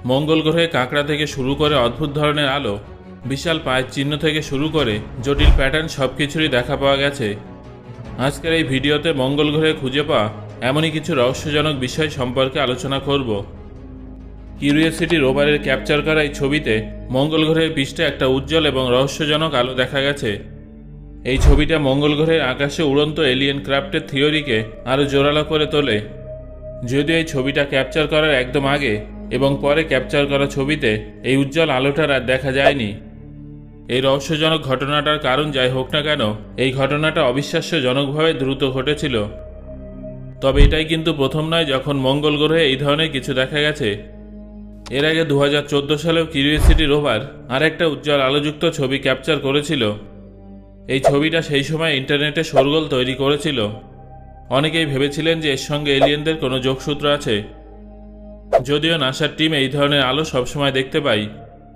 মঙ্গল গ্রহে কাঁকড়া থেকে শুরু করে অদ্ভুত ধরনের আলো, বিশাল পায়ের চিহ্ন থেকে শুরু করে জটিল প্যাটার্ন সবকিছুরই দেখা পাওয়া গেছে। আজকের এই ভিডিওতে মঙ্গল গ্রহে খুঁজে পাওয়া এমনই কিছু রহস্যজনক বিষয় সম্পর্কে আলোচনা করব। কিউরিওসিটি রোভারের ক্যাপচার করা এই ছবিতে মঙ্গল গ্রহের পৃষ্ঠে একটা উজ্জ্বল এবং রহস্যজনক আলো দেখা গেছে। এই ছবিটা মঙ্গল গ্রহের আকাশে উড়ন্ত এলিয়েন ক্রাফটের থিওরিকে আরও জোরালো করে তোলে। যদিও এই ছবিটা ক্যাপচার করার একদম আগে এবং পরে ক্যাপচার করা ছবিতে এই উজ্জ্বল আলোটার আর দেখা যায়নি। এই রহস্যজনক ঘটনাটার কারণ যাই হোক না কেন, এই ঘটনাটা অবিশ্বাস্যজনকভাবে দ্রুত ঘটেছিল। তবে এটাই কিন্তু প্রথম নয় যখন মঙ্গল গ্রহে এই ধরনের কিছু দেখা গেছে। এর আগে 2014 সালেও কিউরিওসিটি রোভার আর একটা উজ্জ্বল আলোযুক্ত ছবি ক্যাপচার করেছিল। এই ছবিটা সেই সময় ইন্টারনেটে শোরগোল তৈরি করেছিল। অনেকেই ভেবেছিলেন যে এর সঙ্গে এলিয়েনদের কোনো যোগসূত্র আছে। যদিও নাসার টিম এই ধরনের আলো সবসময় দেখতে পায়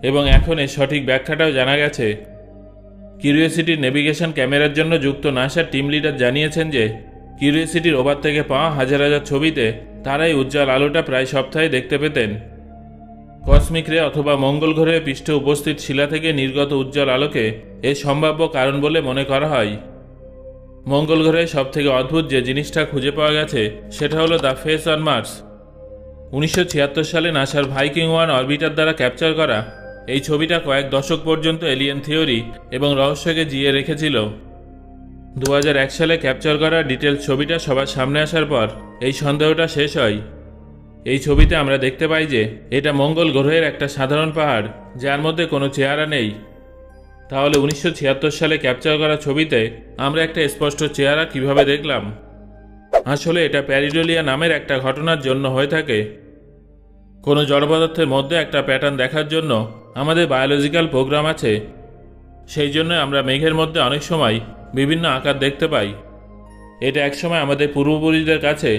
এবং এখন এর সঠিক ব্যাখ্যাটাও জানা গেছে। কিউরিওসিটির নেভিগেশন ক্যামেরার জন্য যুক্ত নাসার টিম লিডার জানিয়েছেন যে কিউরিওসিটি রোভার থেকে পাওয়া হাজার হাজার ছবিতে তারা এই উজ্জ্বল আলোটা প্রায় সপ্তাহে দেখতে পেতেন। কসমিক রে অথবা মঙ্গল গ্রহের পৃষ্ঠে উপস্থিত শিলা থেকে নির্গত উজ্জ্বল আলোকে এর সম্ভাব্য কারণ বলে মনে করা হয়। মঙ্গল গ্রহে সবথেকে অদ্ভুত যে জিনিসটা খুঁজে পাওয়া গেছে সেটা হলো দ্য ফেস অন মার্স। 1976 সালে নাসার ভাইকিং 1 অরবিটার দ্বারা ক্যাপচার করা এই ছবিটা কয়েক দশক পর্যন্ত এলিয়েন থিওরি এবং রহস্যকে জিয়ে রেখেছিল। 2001 সালে ক্যাপচার করা ডিটেল ছবিটা সবার সামনে আসার পর এই সন্দেহটা শেষ হয়। এই ছবিতে আমরা দেখতে পাই যে এটা মঙ্গল গ্রহের একটা সাধারণ পাহাড় যার মধ্যে কোনো চেহারা নেই। তাহলে 1976 সালে ক্যাপচার করা ছবিতে আমরা একটা স্পষ্ট চেহারা কিভাবে দেখলাম? আসলে এটা প্যারিডোলিয়া নামের একটা ঘটনার জন্য হয়ে থাকে। কোনো জড়পদার্থের মধ্যে একটা প্যাটার্ন দেখার জন্য আমাদের বায়োলজিক্যাল প্রোগ্রাম আছে। সেই জন্য আমরা মেঘের মধ্যে অনেক সময় বিভিন্ন আকার দেখতে পাই। এটা একসময় আমাদের পূর্বপুরুষদের কাছে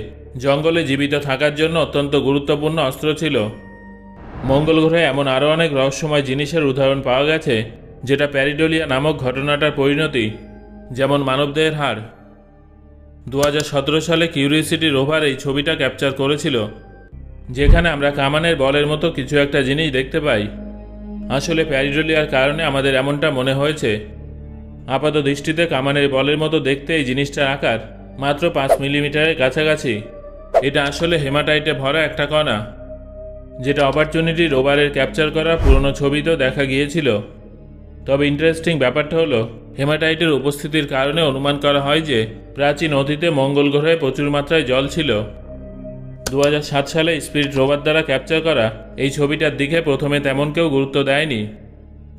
জঙ্গলে জীবিত থাকার জন্য অত্যন্ত গুরুত্বপূর্ণ অস্ত্র ছিল। মঙ্গল গ্রহে এমন আরও অনেক রহস্যময় জিনিসের উদাহরণ পাওয়া গেছে যেটা প্যারিডোলিয়া নামক ঘটনাটার পরিণতি, যেমন মানবদেহের হাড়। 2017 সালে কিউরিওসিটি রোভার এই ছবিটা ক্যাপচার করেছিল, যেখানে আমরা কামানের বলের মতো কিছু একটা জিনিস দেখতে পাই। আসলে প্যারিডোলিয়ার কারণে আমাদের এমনটা মনে হয়েছে। আপাত দৃষ্টিতে কামানের বলের মতো দেখতে এই জিনিসটার আকার মাত্র 5 মিলিমিটারের কাছাকাছি। এটা আসলে হেমাটাইটে ভরা একটা কণা, যেটা অপরচুনিটি রোভারের ক্যাপচার করা পুরনো ছবিতেও দেখা গিয়েছিল। তবে ইন্টারেস্টিং ব্যাপারটা হলো হেমাটাইটের উপস্থিতির কারণে অনুমান করা হয় যে প্রাচীন অতীতে মঙ্গল গ্রহে প্রচুর মাত্রায় জল ছিল। 2007 সালে স্পিরিট রোভার দ্বারা ক্যাপচার করা এই ছবিটার দিকে প্রথমে তেমন কেউ গুরুত্ব দেয়নি,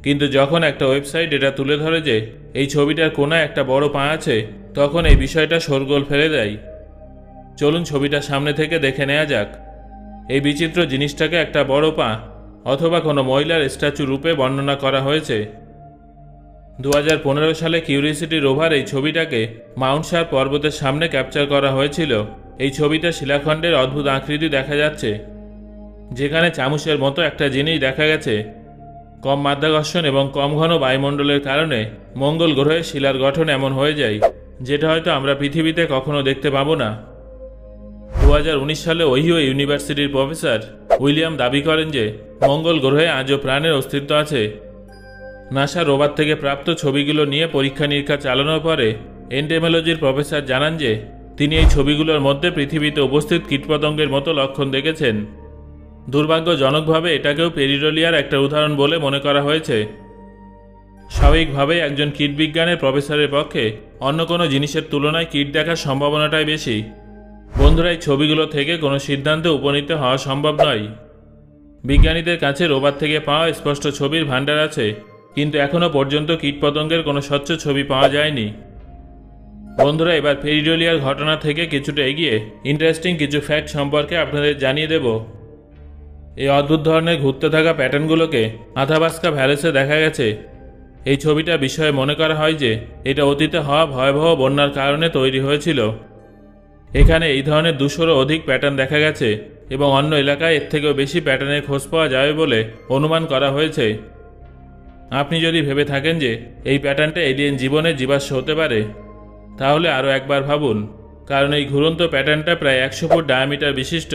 কিন্তু যখন একটা ওয়েবসাইট এটা তুলে ধরে যে এই ছবিটার কোনায় একটা বড় পা আছে, তখন এই বিষয়টা শোরগোল ফেলে দেয়। চলুন ছবিটা সামনে থেকে দেখে নেওয়া যাক। এই বিচিত্র জিনিসটাকে একটা বড় পা অথবা কোনো মহিলার স্ট্যাচু রূপে বর্ণনা করা হয়েছে। 2015 সালে কিউরিওসিটি রোভার এই ছবিটাকে মাউন্ট শার পর্বতের সামনে ক্যাপচার করা হয়েছিল। এই ছবিতে শিলাখণ্ডের অদ্ভুত আকৃতি দেখা যাচ্ছে, যেখানে চামচের মতো একটা জিনিস দেখা গেছে। কম মাধ্যাকর্ষণ এবং কম ঘন বায়ুমণ্ডলের কারণে মঙ্গল গ্রহের শিলার গঠন এমন হয়ে যায় যেটা হয়তো আমরা পৃথিবীতে কখনো দেখতে পাবো না। 2019 সালে ওহিও ইউনিভার্সিটির প্রফেসর উইলিয়াম দাবি করেন যে মঙ্গল গ্রহে আজও প্রাণের অস্তিত্ব আছে। নাসা রোভার থেকে প্রাপ্ত ছবিগুলো নিয়ে পরীক্ষা নিরীক্ষা চালানোর পরে এন্টেমোলজির প্রফেসর জানান যে তিনি এই ছবিগুলোর মধ্যে পৃথিবীতে উপস্থিত কীটপতঙ্গের মতো লক্ষণ দেখেছেন। দুর্ভাগ্যজনকভাবে এটাকেও প্যারিডোলিয়ার একটা উদাহরণ বলে মনে করা হয়েছে। স্বাভাবিকভাবেই একজন কীটবিজ্ঞানের প্রফেসরের পক্ষে অন্য কোনো জিনিসের তুলনায় কীট দেখার সম্ভাবনাটাই বেশি। বন্ধুরা, এই ছবিগুলো থেকে কোনো সিদ্ধান্তে উপনীত হওয়া সম্ভব নয়। বিজ্ঞানীদের কাছে রোভার থেকে পাওয়া স্পষ্ট ছবির ভাণ্ডার আছে, কিন্তু এখনও পর্যন্ত কীটপতঙ্গের কোনো স্বচ্ছ ছবি পাওয়া যায়নি। বন্ধুরা, এবার প্যারিডোলিয়ার ঘটনা থেকে কিছুটা এগিয়ে ইন্টারেস্টিং কিছু ফ্যাক্ট সম্পর্কে আপনাদের জানিয়ে দেব। এই অদ্ভুত ধরনের ঘুরতে থাকা প্যাটার্নগুলোকে আথাবাস্কা ভ্যালেসে দেখা গেছে। এই ছবিটা বিষয়ে মনে করা হয় যে এটা অতীতে হওয়া ভয়াবহ বন্যার কারণে তৈরি হয়েছিল। এখানে এই ধরনের 200-এরও অধিক প্যাটার্ন দেখা গেছে এবং অন্য এলাকায় এর থেকেও বেশি প্যাটার্নের খোঁজ পাওয়া যাবে বলে অনুমান করা হয়েছে। আপনি যদি ভেবে থাকেন যে এই প্যাটার্নটা এলিয়েন জীবনের জীবাশ্ম হতে পারে, তাহলে আরও একবার ভাবুন, কারণ এই ঘুরন্ত প্যাটার্নটা প্রায় 100 ফুট ডায়ামিটার বিশিষ্ট,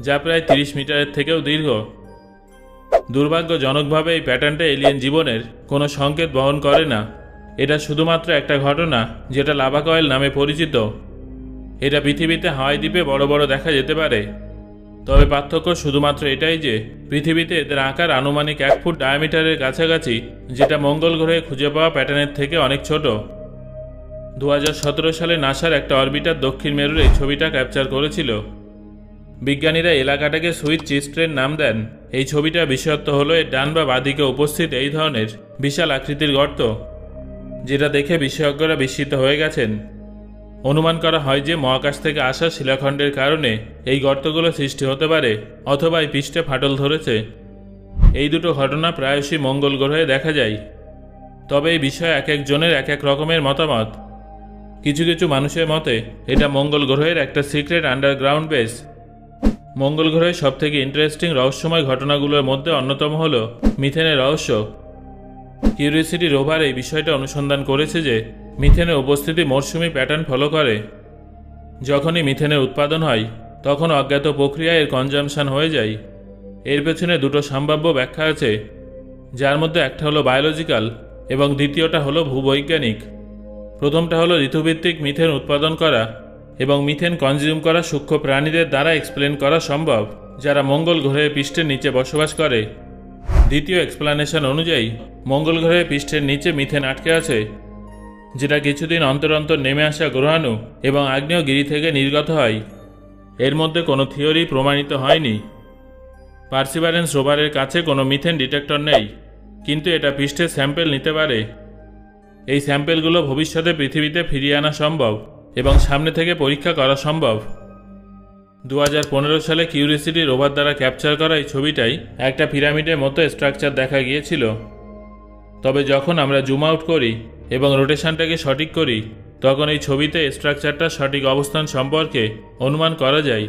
যা প্রায় 30 মিটারের থেকেও দীর্ঘ। দুর্ভাগ্যজনকভাবে এই প্যাটার্নটা এলিয়েন জীবনের কোনো সংকেত বহন করে না। এটা শুধুমাত্র একটা ঘটনা যেটা লাভা কয়েল নামে পরিচিত। এটা পৃথিবীতে হাওয়াই দ্বীপে বড় বড় দেখা যেতে পারে, তবে পার্থক্য শুধুমাত্র এটাই যে পৃথিবীতে এদের আকার আনুমানিক 1 ফুট ডায়ামিটারের কাছাকাছি, যেটা মঙ্গল গ্রহে খুঁজে পাওয়া প্যাটার্নের থেকে অনেক ছোট। 2017 সালে নাসার একটা অরবিটার দক্ষিণ মেরুর এই ছবিটা ক্যাপচার করেছিল। বিজ্ঞানীরা এলাকাটাকে সুইট চিস্ট্রেন নাম দেন। এই ছবিটার বিশেষত্ব হলো এর ডান বা বাঁদিকে উপস্থিত এই ধরনের বিশাল আকৃতির গর্ত, যেটা দেখে বিশেষজ্ঞরা বিস্মিত হয়ে গেছেন। অনুমান করা হয় যে মহাকাশ থেকে আসা শিলাখণ্ডের কারণে এই গর্তগুলো সৃষ্টি হতে পারে, অথবা এই পৃষ্ঠে ফাটল ধরেছে। এই দুটো ঘটনা প্রায়শই মঙ্গল গ্রহে দেখা যায়, তবে এই বিষয়ে এক একজনের এক এক রকমের মতামত। কিছু কিছু মানুষের মতে এটা মঙ্গল গ্রহের একটা সিক্রেট আন্ডারগ্রাউন্ড বেস। মঙ্গল গ্রহের সবথেকে ইন্টারেস্টিং রহস্যময় ঘটনাগুলোর মধ্যে অন্যতম হল মিথেনের রহস্য। কিউরিওসিটি রোভার এই বিষয়টা অনুসন্ধান করেছে যে মিথেনের উপস্থিতি মরশুমি প্যাটার্ন ফলো করে। যখনই মিথেনের উৎপাদন হয় তখন অজ্ঞাত প্রক্রিয়ায় এর কনজামশন হয়ে যায়। এর পেছনে দুটো সম্ভাব্য ব্যাখ্যা আছে, যার মধ্যে একটা হলো বায়োলজিক্যাল এবং দ্বিতীয়টা হলো ভূবৈজ্ঞানিক। প্রথমটা হলো ঋতুভিত্তিক মিথেন উৎপাদন করা এবং মিথেন কনজিউম করা সূক্ষ্ম প্রাণীদের দ্বারা এক্সপ্লেন করা সম্ভব, যারা মঙ্গল গ্রহের পৃষ্ঠের নিচে বসবাস করে। দ্বিতীয় এক্সপ্লানেশন অনুযায়ী মঙ্গল গ্রহের পৃষ্ঠের নিচে মিথেন আটকে আছে, যেটা কিছুদিন অন্তর অন্তর নেমে আসা গ্রহাণু এবং আগ্নেয়গিরি থেকে নির্গত হয়। এর মধ্যে কোনো থিওরি প্রমাণিত হয়নি। পার্সিভারেন্স রোভারের কাছে কোনো মিথেন ডিটেক্টর নেই, কিন্তু এটা পৃষ্ঠের স্যাম্পেল নিতে পারে। এই স্যাম্পেলগুলো ভবিষ্যতে পৃথিবীতে ফিরিয়ে আনা সম্ভব এবং সামনে থেকে পরীক্ষা করা সম্ভব। 2015 সালে কিউরিওসিটি রোভার দ্বারা ক্যাপচার করা এই ছবিটাই একটা পিরামিডের মতো স্ট্রাকচার দেখা গিয়েছিল। তবে যখন আমরা জুম আউট করি এবং রোটেশনটাকে সঠিক করি, তখন এই ছবিতে স্ট্রাকচারটার সঠিক অবস্থান সম্পর্কে অনুমান করা যায়।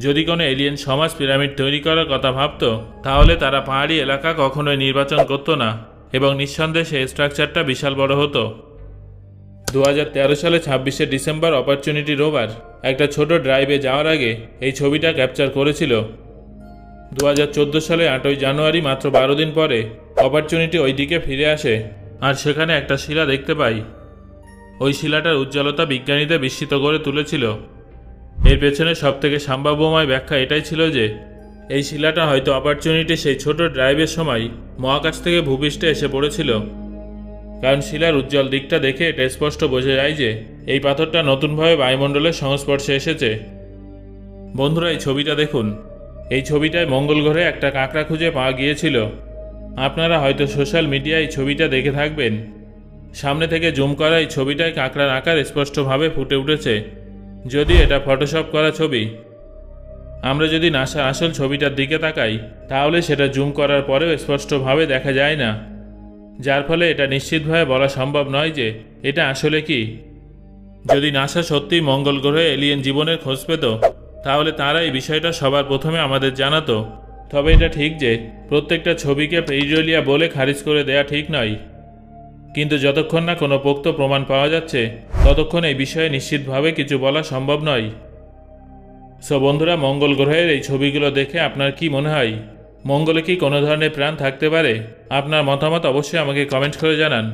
যদি কোনো এলিয়েন সমাজ পিরামিড তৈরি করার কথা ভাবত, তাহলে তারা পাহাড়ি এলাকা কখনোই নির্বাচন করতো না এবং নিঃসন্দেহে সেই স্ট্রাকচারটা বিশাল বড় হতো। 2013 সালে 26শে ডিসেম্বর অপরচুনিটি রোভার একটা ছোট ড্রাইভে যাওয়ার আগে এই ছবিটা ক্যাপচার করেছিল। 2014 সালে 8ই জানুয়ারি, মাত্র 12 দিন পরে অপরচুনিটি ওই দিকে ফিরে আসে আর সেখানে একটা শিলা দেখতে পাই। ওই শিলাটার উজ্জ্বলতা বিজ্ঞানীদের বিস্মিত করে তুলেছিল। এর পেছনে সবথেকে সম্ভাব্যময় ব্যাখ্যা এটাই ছিল যে এই শিলাটা হয়তো অপরচুনিটি সেই ছোট ড্রাইভের সময় মহাকাশ থেকে ভূপৃষ্ঠে এসে পড়েছিল, কারণ শিলার উজ্জ্বল দিকটা দেখে এটা স্পষ্ট বোঝা যায় যে এই পাথরটা নতুনভাবে বায়ুমণ্ডলের সংস্পর্শে এসেছে। বন্ধুরা, এই ছবিটা দেখুন। এই ছবিটায় মঙ্গল গ্রহে একটা কাঁকড়া খুঁজে পাওয়া গিয়েছিল। আপনারা হয়তো সোশ্যাল মিডিয়ায় এই ছবিটা দেখে থাকবেন। সামনে থেকে জুম করা এই ছবিটায় কাঁকড়ার আকার স্পষ্টভাবে ফুটে উঠেছে, যদি এটা ফটোশপ করা ছবি। আমরা যদি নাসার আসল ছবিটার দিকে তাকাই, তাহলে সেটা জুম করার পরেও স্পষ্টভাবে দেখা যায় না, যার ফলে এটা নিশ্চিতভাবে বলা সম্ভব নয় যে এটা আসলে কি। যদি নাসা সত্যিই মঙ্গল গ্রহে এলিয়েন জীবনের খোঁজ পেত, তাহলে তারা এই বিষয়টা সবার প্রথমে আমাদের জানাতো। তবে এটা ঠিক যে প্রত্যেকটা ছবিকে পেইডোলিয়া বলে খারিজ করে দেয়া ঠিক নয়, কিন্তু যতক্ষণ না কোনো পোক্ত প্রমাণ পাওয়া যাচ্ছে, ততক্ষণ এই বিষয়ে নিশ্চিতভাবে কিছু বলা সম্ভব নয়। সো বন্ধুরা, মঙ্গল গ্রহের এই ছবিগুলো দেখে আপনার কি মনে হয়? মঙ্গলে কি কোনো ধরনের প্রাণ থাকতে পারে? আপনার মতামত অবশ্যই আমাকে কমেন্ট করে জানান।